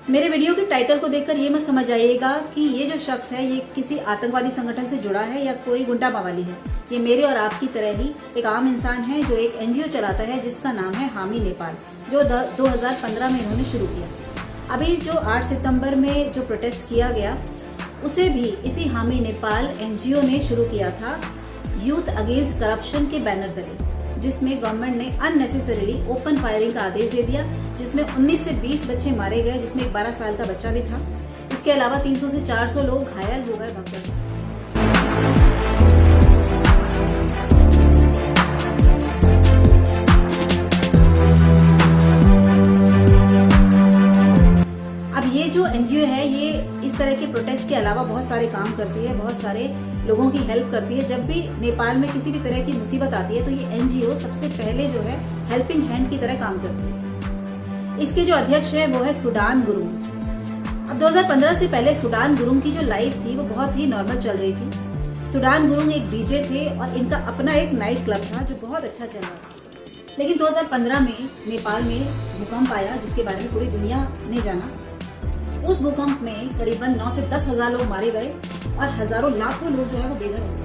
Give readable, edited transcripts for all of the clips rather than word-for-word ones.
मेरे वीडियो के टाइटल को देखकर ये मत समझ आइएगा कि ये जो शख्स है ये किसी आतंकवादी संगठन से जुड़ा है या कोई गुंडा मवाली है। ये मेरे और आपकी तरह ही एक आम इंसान है जो एक एनजीओ चलाता है जिसका नाम है हामी नेपाल, जो 2015 में इन्होंने शुरू किया। अभी जो 8 सितंबर में जो प्रोटेस्ट किया गया उसे भी इसी हामी नेपाल एनजीओ ने शुरू किया था यूथ अगेंस्ट करप्शन के बैनर तले, जिसमें गवर्नमेंट ने अननेसेसरीली ओपन फायरिंग का आदेश दे दिया, जिसमें 19 से 20 बच्चे मारे गए, जिसमें एक 12 साल का बच्चा भी था। इसके अलावा 300 से 400 लोग घायल हो गए भगदड़ में। अब ये जो एनजीओ है ये इस तरह के प्रोटेस्ट के अलावा बहुत सारे काम करती है, बहुत सारे लोगों की हेल्प करती है। जब भी नेपाल में किसी भी तरह की मुसीबत आती है तो ये एनजीओ सबसे पहले जो है हेल्पिंग हैंड की तरह काम करती है। इसके जो अध्यक्ष है वो है सुडान गुरुंग। अब 2015 से पहले सुडान गुरुंग की जो लाइफ थी वो बहुत ही नॉर्मल चल रही थी। सुडान गुरुंग एक डीजे थे और इनका अपना एक नाइट क्लब था जो बहुत अच्छा चल रहा था। लेकिन 2015 में नेपाल में भूकंप आया जिसके बारे में पूरी दुनिया ने जाना। उस भूकंप में करीबन 9 से 10 हजार लोग मारे गए और हजारों लाखों लोग जो है वो बेघर हो गए।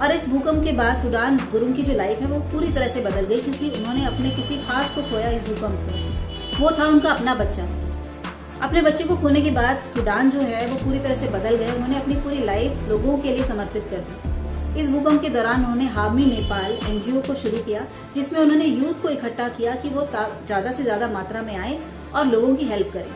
और इस भूकंप के बाद सुडान गुरुंग की जो लाइफ है वो पूरी तरह से बदल गई, क्योंकि उन्होंने अपने किसी खास को खोया इस भूकंप में। वो था उनका अपना बच्चा। अपने बच्चे को खोने के बाद सुडान जो है वो पूरी तरह से बदल गए। उन्होंने अपनी पूरी लाइफ लोगों के लिए समर्पित कर दी। इस भूकंप के दौरान उन्होंने हामी नेपाल एनजीओ को शुरू किया, जिसमें उन्होंने यूथ को इकट्ठा किया कि वो ज्यादा से ज्यादा मात्रा में आए और लोगों की हेल्प करें।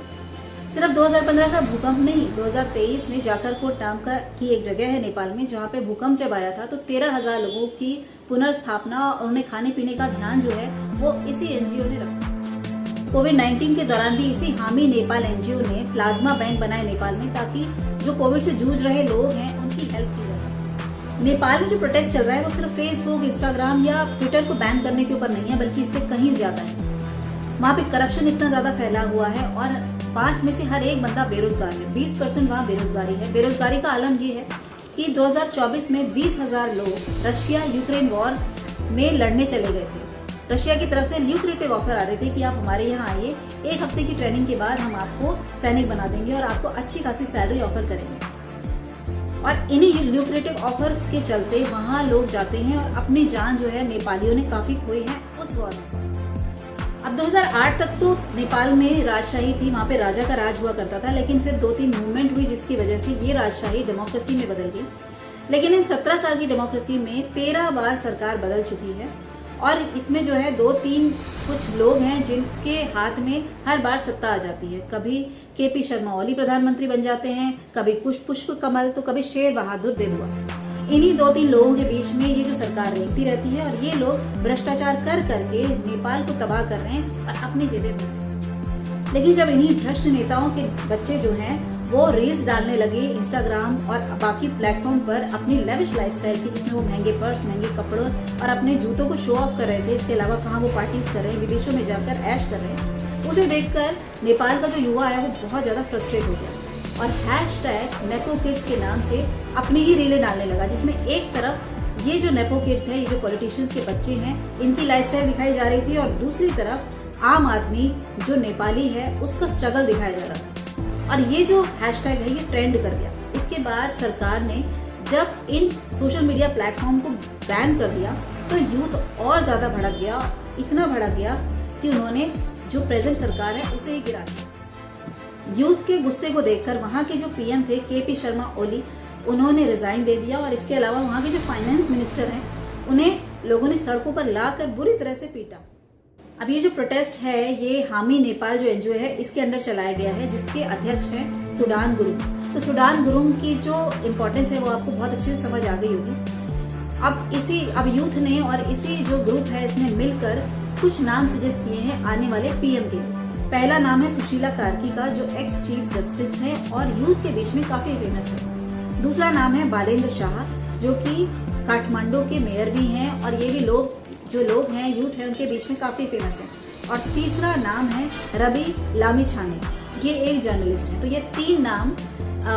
सिर्फ 2015 का भूकंप नहीं, 2023 में जाकरकोट नाम की एक जगह है नेपाल में जहाँ पे भूकंप जब आया था तो 13,000 लोगों की पुनर्स्थापना और उन्हें खाने पीने का ध्यान जो है वो इसी एनजीओ ने रखा। कोविड-19 के दौरान भी इसी हामी नेपाल एनजीओ ने प्लाज्मा बैंक बनाए नेपाल में, ताकि जो कोविड से जूझ रहे लोग हैं उनकी हेल्प की जा सके। नेपाल में जो प्रोटेस्ट चल रहा है वो सिर्फ फेसबुक, इंस्टाग्राम या ट्विटर को बैन करने के ऊपर नहीं है, बल्कि इससे कहीं ज्यादा है। वहाँ पे करप्शन इतना ज्यादा फैला हुआ है और 5 में से हर एक बंदा बेरोजगार है। 20% वहाँ बेरोजगारी है। बेरोजगारी का आलम ये है कि 2024 में 20,000 लोग रशिया यूक्रेन वॉर में लड़ने चले गए थे। रशिया की तरफ से ल्यूक्रेटिव ऑफर आ रहे थे कि आप हमारे यहाँ आइए, 1 हफ्ते की ट्रेनिंग के बाद हम आपको सैनिक बना देंगे और आपको अच्छी खासी सैलरी ऑफर करेंगे। और इन्हीं ल्यूक्रेटिव ऑफर के चलते वहाँ लोग जाते हैं और अपनी जान जो है नेपालियों ने काफी खोई है उस वॉर में। अब 2008 तक तो नेपाल में राजशाही थी, वहाँ पे राजा का राज हुआ करता था, लेकिन फिर 2-3 मूवमेंट हुई जिसकी वजह से ये राजशाही डेमोक्रेसी में बदल गई। लेकिन इन 17 साल की डेमोक्रेसी में 13 बार सरकार बदल चुकी है और इसमें जो है 2-3 कुछ लोग हैं जिनके हाथ में हर बार सत्ता आ जाती है। कभी केपी शर्मा ओली प्रधानमंत्री बन जाते हैं, कभी कुछ पुष्प कमल, तो कभी शेर बहादुर देववा। इन्हीं 2-3 लोगों के बीच में ये जो सरकार रेखती रहती है और ये लोग भ्रष्टाचार कर करके नेपाल को तबाह कर रहे हैं और अपनी जेबें भर रहे हैं। लेकिन जब इन्हीं भ्रष्ट नेताओं के बच्चे जो हैं वो रील्स डालने लगे इंस्टाग्राम और बाकी प्लेटफॉर्म पर अपनी लेविश लाइफस्टाइल की, जिसमें वो महंगे पर्स, महंगे कपड़ों और अपने जूतों को शो ऑफ कर रहे थे, इसके अलावा कहाँ वो पार्टीज कर रहे हैं, विदेशों में जाकर ऐश कर रहे हैं, उसे देखकर नेपाल का जो युवा है वो बहुत ज्यादा फ्रस्ट्रेट हो गया और #NepoKids के नाम से अपनी ही रीलें डालने लगा, जिसमें एक तरफ ये जो नेपो किड्स है, ये जो पॉलिटिशियंस के बच्चे हैं, इनकी लाइफस्टाइल दिखाई जा रही थी और दूसरी तरफ आम आदमी जो नेपाली है उसका स्ट्रगल दिखाया जा रहा था। और ये जो हैशटैग है ये ट्रेंड कर गया। इसके बाद सरकार ने जब इन सोशल मीडिया प्लेटफॉर्म को बैन कर दिया तो यूथ और ज्यादा भड़क गया, इतना भड़क गया कि उन्होंने जो प्रेजेंट सरकार है उसे ही गिरा दिया। यूथ के गुस्से को देखकर वहां के जो पीएम थे केपी शर्मा ओली, उन्होंने रिजाइन दे दिया और इसके अलावा वहां के जो फाइनेंस मिनिस्टर हैं उन्हें लोगों ने सड़कों पर लाकर बुरी तरह से पीटा। अब ये जो प्रोटेस्ट है ये हामी नेपाल जो एनजीओ है इसके अंडर चलाया गया है, जिसके अध्यक्ष हैं सुडान गुरुंग। तो सुडान गुरुंग की जो इम्पोर्टेंस है वो आपको बहुत अच्छे से समझ आ गई होगी। अब यूथ ने और इसी जो ग्रुप है इसने मिलकर कुछ नाम सजेस्ट किए हैं आने वाले पीएम के लिए। पहला नाम है सुशीला कार्की का, जो एक्स चीफ जस्टिस है और यूथ के बीच में काफी फेमस है। दूसरा नाम है बालेंद्र शाह, जो कि काठमांडू के मेयर भी हैं और ये भी जो लोग हैं यूथ है उनके बीच में काफी फेमस है। और तीसरा नाम है रवि लामिछाने, ये एक जर्नलिस्ट है। तो ये 3 नाम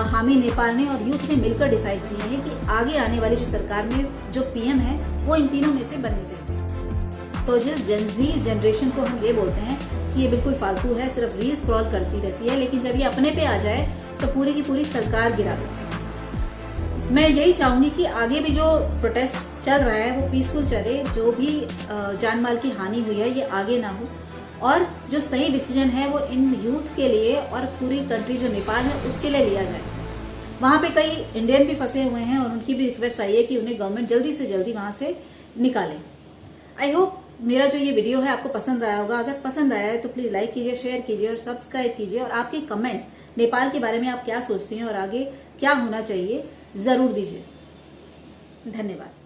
हामी नेपाल ने और यूथ ने मिलकर डिसाइड किए हैं कि आगे आने वाली जो सरकार में जो पीएम है वो इन तीनों में से बननी चाहिए। तो जिस जेनजी जनरेशन को हम ये बोलते हैं कि ये बिल्कुल फालतू है, सिर्फ रील स्क्रॉल करती रहती है, लेकिन जब ये अपने पे आ जाए तो पूरी की पूरी सरकार गिरा दे। मैं यही चाहूंगी कि आगे भी जो प्रोटेस्ट चल रहा है वो पीसफुल चले, जो भी जान माल की हानि हुई है ये आगे ना हो, और जो सही डिसीजन है वो इन यूथ के लिए और पूरी कंट्री जो नेपाल है उसके लिए लिया जाए। वहाँ पे कई इंडियन भी फंसे हुए हैं और उनकी भी रिक्वेस्ट आई है कि उन्हें गवर्नमेंट जल्दी से जल्दी वहाँ से निकाले। आई होप मेरा जो ये वीडियो है आपको पसंद आया होगा। अगर पसंद आया है तो प्लीज़ लाइक कीजिए, शेयर कीजिए और सब्सक्राइब कीजिए, और आपके कमेंट नेपाल के बारे में आप क्या सोचते हैं और आगे क्या होना चाहिए ज़रूर दीजिए। धन्यवाद।